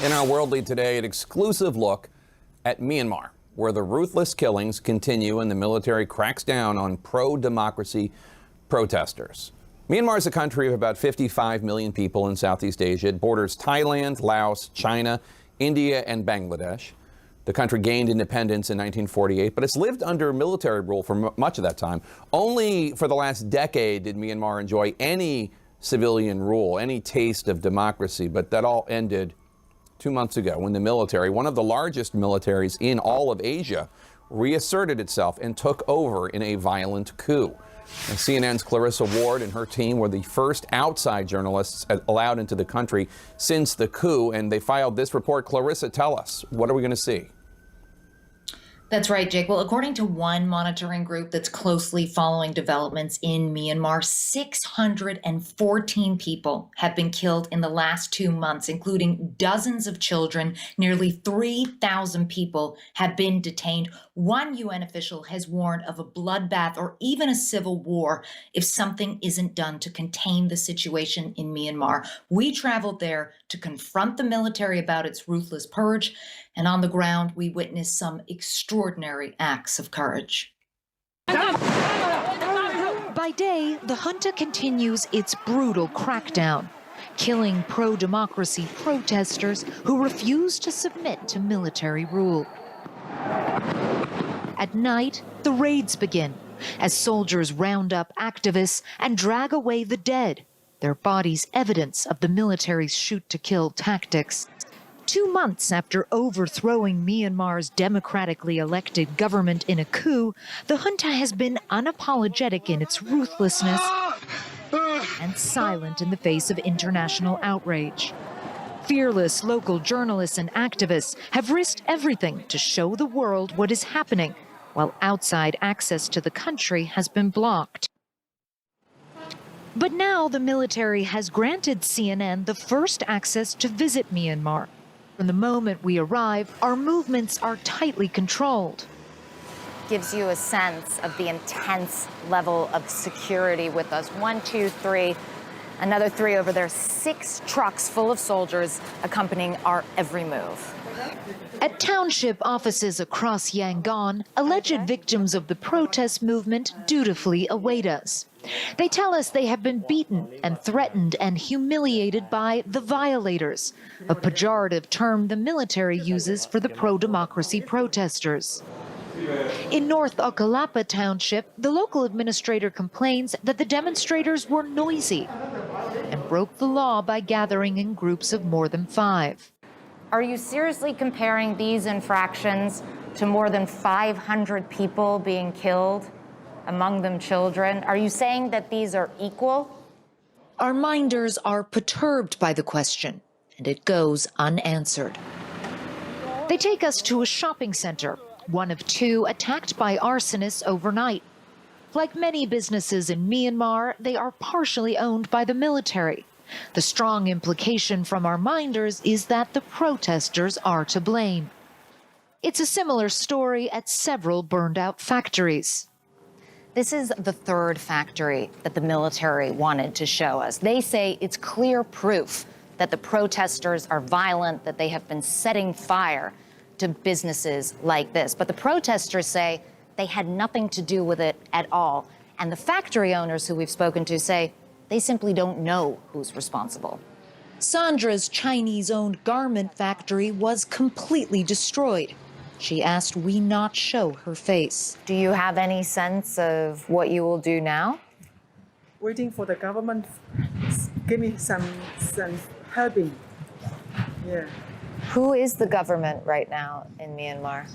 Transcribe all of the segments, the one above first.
In our World Lead today, an exclusive look at Myanmar, where the ruthless killings continue and the military cracks down on pro-democracy protesters. Myanmar is a country of about 55 million people in Southeast Asia. It borders Thailand, Laos, China, India, and Bangladesh. The country gained independence in 1948, but it's lived under military rule for much of that time. Only for the last decade did Myanmar enjoy any civilian rule, any taste of democracy, but that all ended 2 months ago when the military, one of the largest militaries in all of Asia, reasserted itself and took over in a violent coup. And CNN's Clarissa Ward and her team were the first outside journalists allowed into the country since the coup, and they filed this report. Clarissa, tell us, what are we going to see? That's right, Jake. Well, according to one monitoring group that's closely following developments in Myanmar, 614 people have been killed in the last 2 months, including dozens of children. Nearly 3,000 people have been detained. One UN official has warned of a bloodbath or even a civil war if something isn't done to contain the situation in Myanmar. We traveled there to confront the military about its ruthless purge, and on the ground, we witnessed some extraordinary acts of courage. By day, the junta continues its brutal crackdown, killing pro-democracy protesters who refuse to submit to military rule. At night, the raids begin as soldiers round up activists and drag away the dead, their bodies evidence of the military's shoot-to-kill tactics. 2 months after overthrowing Myanmar's democratically elected government in a coup, the junta has been unapologetic in its ruthlessness and silent in the face of international outrage. Fearless local journalists and activists have risked everything to show the world what is happening, while outside access to the country has been blocked. But now the military has granted CNN the first access to visit Myanmar. From the moment we arrive, our movements are tightly controlled. Gives you a sense of the intense level of security with us. 1, 2, 3, another 3 over there. 6 trucks full of soldiers accompanying our every move. At township offices across Yangon, alleged victims of the protest movement dutifully await us. They tell us they have been beaten and threatened and humiliated by the violators, a pejorative term the military uses for the pro-democracy protesters. In North Okalapa Township, the local administrator complains that the demonstrators were noisy and broke the law by gathering in groups of more than 5. Are you seriously comparing these infractions to more than 500 people being killed, among them children? Are you saying that these are equal? Our minders are perturbed by the question, and it goes unanswered. They take us to a shopping center, one of 2 attacked by arsonists overnight. Like many businesses in Myanmar, they are partially owned by the military. The strong implication from our minders is that the protesters are to blame. It's a similar story at several burned-out factories. This is the 3rd factory that the military wanted to show us. They say it's clear proof that the protesters are violent, that they have been setting fire to businesses like this. But the protesters say they had nothing to do with it at all. And the factory owners who we've spoken to say they simply don't know who's responsible. Sandra's Chinese-owned garment factory was completely destroyed. She asked we not show her face. Do you have any sense of what you will do now? Waiting for the government give me some helping. Yeah. Who is the government right now in Myanmar?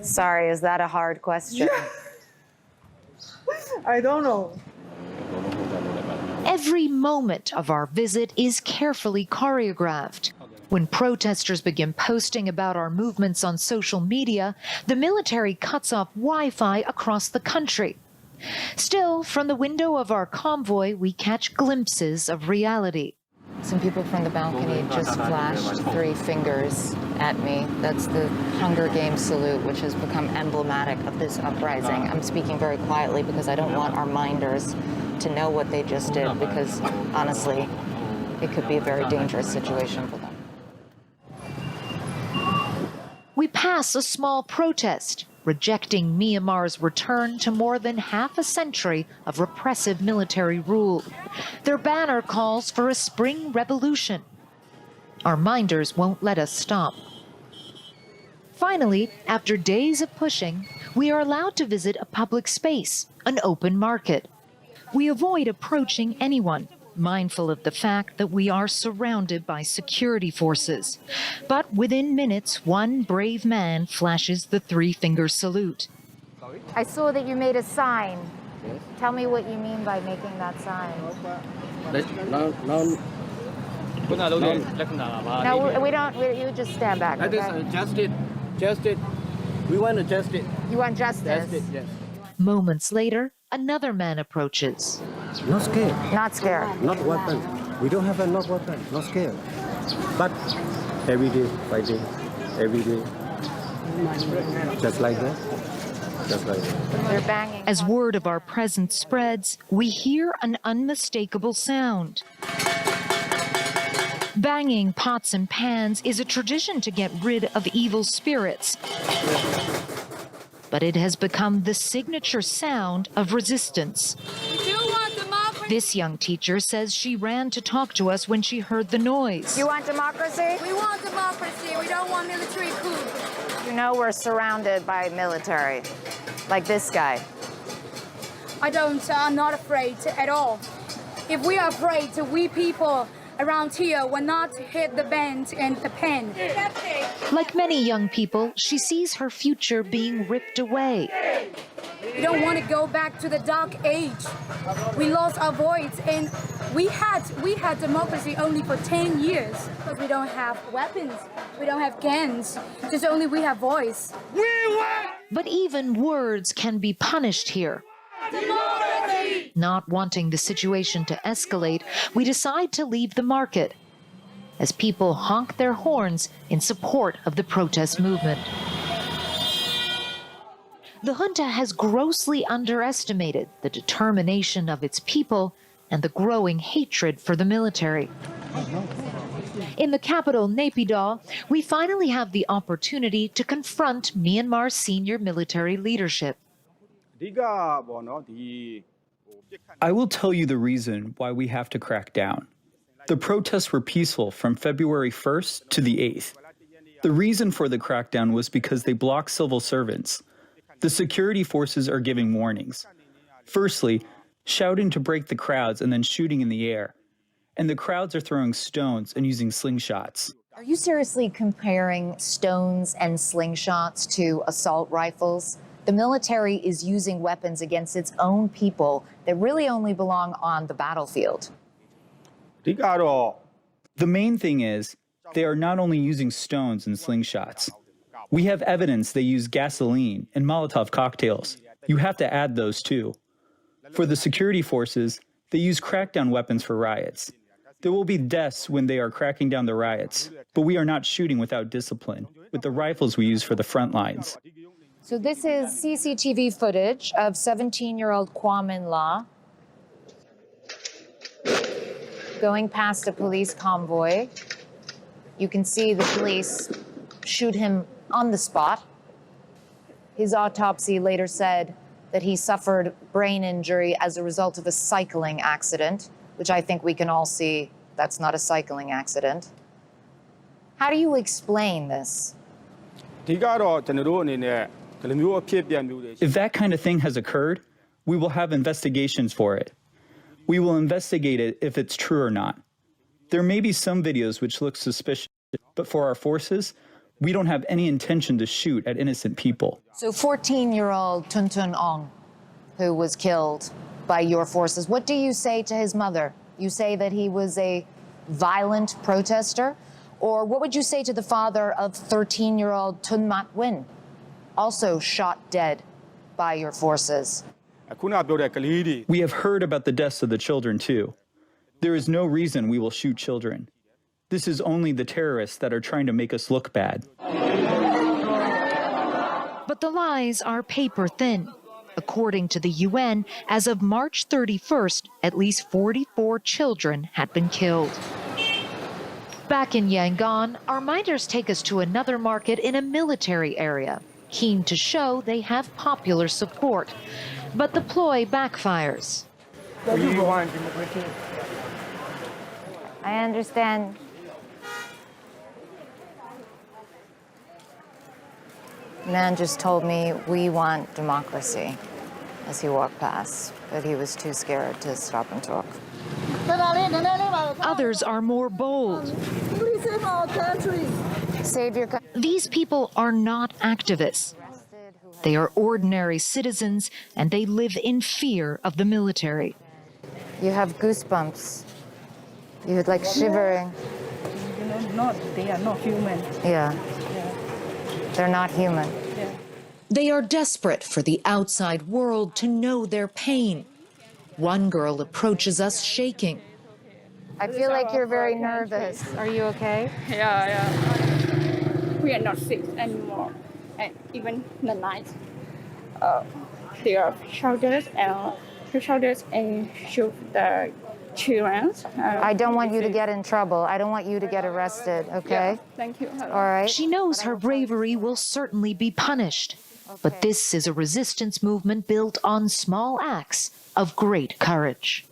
Sorry, is that a hard question? Yeah. I don't know. Every moment of our visit is carefully choreographed. When protesters begin posting about our movements on social media, the military cuts off Wi-Fi across the country. Still, from the window of our convoy, we catch glimpses of reality. Some people from the balcony just flashed 3 fingers at me. That's the Hunger Games salute, which has become emblematic of this uprising. I'm speaking very quietly because I don't want our minders to know what they just did, because honestly, it could be a very dangerous situation for them. We pass a small protest rejecting Myanmar's return to more than half a century of repressive military rule. Their banner calls for a spring revolution. Our minders won't let us stop. Finally, after days of pushing, we are allowed to visit a public space, an open market. We avoid approaching anyone, mindful of the fact that we are surrounded by security forces. But within minutes, one brave man flashes the three-finger salute. I saw that you made a sign. Tell me what you mean by making that sign. No, we don't. You just stand back. Okay? Justice. We want justice. You want justice? Justice, yes. Moments later, another man approaches. Not scared. Not scared. Not weapon. We don't have a not weapon. Not scared. But every day fighting. Every day. Just like that. Just like that. They're banging. As word of our presence spreads, we hear an unmistakable sound. Banging pots and pans is a tradition to get rid of evil spirits. But it has become the signature sound of resistance. We do want democracy. This young teacher says she ran to talk to us when she heard the noise. You want democracy? We want democracy. We don't want military coup. You know we're surrounded by military, like this guy. I'm not afraid at all. If we are afraid, we people around here will not hit the band and the pen. Like many young people, she sees her future being ripped away. We don't want to go back to the dark age. We lost our voice, and we had democracy only for 10 years. Because we don't have weapons, we don't have guns, just only we have voice. But even words can be punished here. Democracy! Not wanting the situation to escalate, we decide to leave the market as people honk their horns in support of the protest movement. The junta has grossly underestimated the determination of its people and the growing hatred for the military. In the capital, Naypyidaw, we finally have the opportunity to confront Myanmar's senior military leadership. I will tell you the reason why we have to crack down. The protests were peaceful from February 1st to the 8th. The reason for the crackdown was because they blocked civil servants. The security forces are giving warnings. Firstly, shouting to break the crowds and then shooting in the air. And the crowds are throwing stones and using slingshots. Are you seriously comparing stones and slingshots to assault rifles? The military is using weapons against its own people that really only belong on the battlefield. The main thing is, they are not only using stones and slingshots. We have evidence they use gasoline and Molotov cocktails. You have to add those too. For the security forces, they use crackdown weapons for riots. There will be deaths when they are cracking down the riots, but we are not shooting without discipline, with the rifles we use for the front lines. So this is CCTV footage of 17-year-old Kwon Min La going past a police convoy. You can see the police shoot him on the spot. His autopsy later said that he suffered brain injury as a result of a cycling accident, which I think we can all see that's not a cycling accident. How do you explain this? If that kind of thing has occurred, we will have investigations for it. We will investigate it if it's true or not. There may be some videos which look suspicious, but for our forces, we don't have any intention to shoot at innocent people. So 14-year-old Tun Tun Ong, who was killed by your forces, what do you say to his mother? You say that he was a violent protester? Or what would you say to the father of 13-year-old Tun Mat Win, also shot dead by your forces? We have heard about the deaths of the children too. There is no reason we will shoot children. This is only the terrorists that are trying to make us look bad. But the lies are paper thin. According to the UN, as of March 31st, at least 44 children had been killed. Back in Yangon, our minders take us to another market in a military area, keen to show they have popular support. But the ploy backfires. We want democracy. I understand. Man just told me we want democracy as he walked past, but he was too scared to stop and talk. Others are more bold. Please save our country. Save your country. These people are not activists. They are ordinary citizens, and they live in fear of the military. You have goosebumps. You're like shivering. They are not human. Yeah. They're not human. They are desperate for the outside world to know their pain. One girl approaches us shaking. I feel like you're very nervous. Are you okay? Yeah. We are not sick anymore. And even the night, there are shoulders and shoot the children. I don't want you to get in trouble. I don't want you to get arrested, okay? Yeah, thank you. All right. She knows her bravery will certainly be punished. But this is a resistance movement built on small acts of great courage.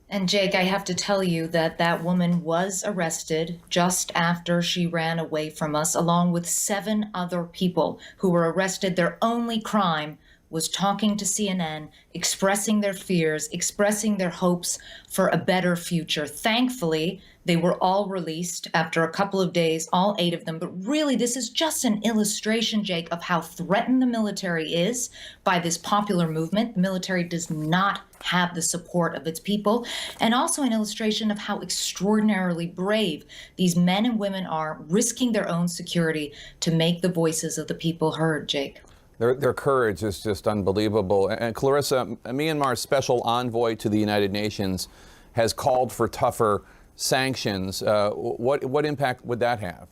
And Jake, I have to tell you that that woman was arrested just after she ran away from us, along with 7 other people who were arrested. Their only crime was talking to CNN, expressing their fears, expressing their hopes for a better future. Thankfully, they were all released after a couple of days, all 8 of them. But really, this is just an illustration, Jake, of how threatened the military is by this popular movement. The military does not have the support of its people, and also an illustration of how extraordinarily brave these men and women are, risking their own security to make the voices of the people heard, Jake. Their courage is just unbelievable. And Clarissa, Myanmar's special envoy to the United Nations has called for tougher sanctions. What impact would that have?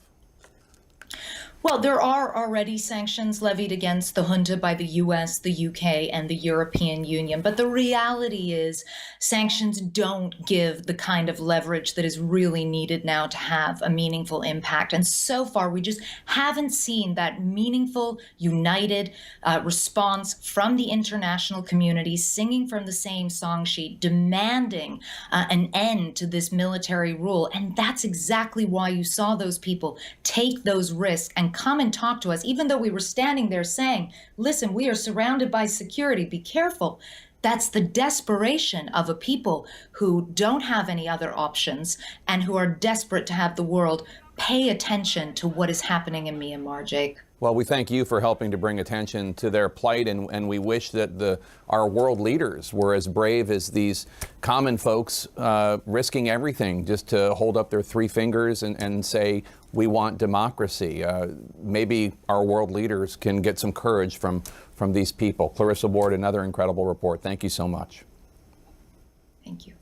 Well, there are already sanctions levied against the junta by the US, the UK, and the European Union. But the reality is sanctions don't give the kind of leverage that is really needed now to have a meaningful impact. And so far, we just haven't seen that meaningful, united response from the international community, singing from the same song sheet, demanding an end to this military rule. And that's exactly why you saw those people take those risks and come and talk to us, even though we were standing there saying, listen, we are surrounded by security, be careful. That's the desperation of a people who don't have any other options and who are desperate to have the world pay attention to what is happening in Myanmar, Jake. Well, we thank you for helping to bring attention to their plight, and we wish that our world leaders were as brave as these common folks, risking everything just to hold up their 3 fingers and say, we want democracy. Maybe our world leaders can get some courage from these people. Clarissa Ward, another incredible report. Thank you so much. Thank you.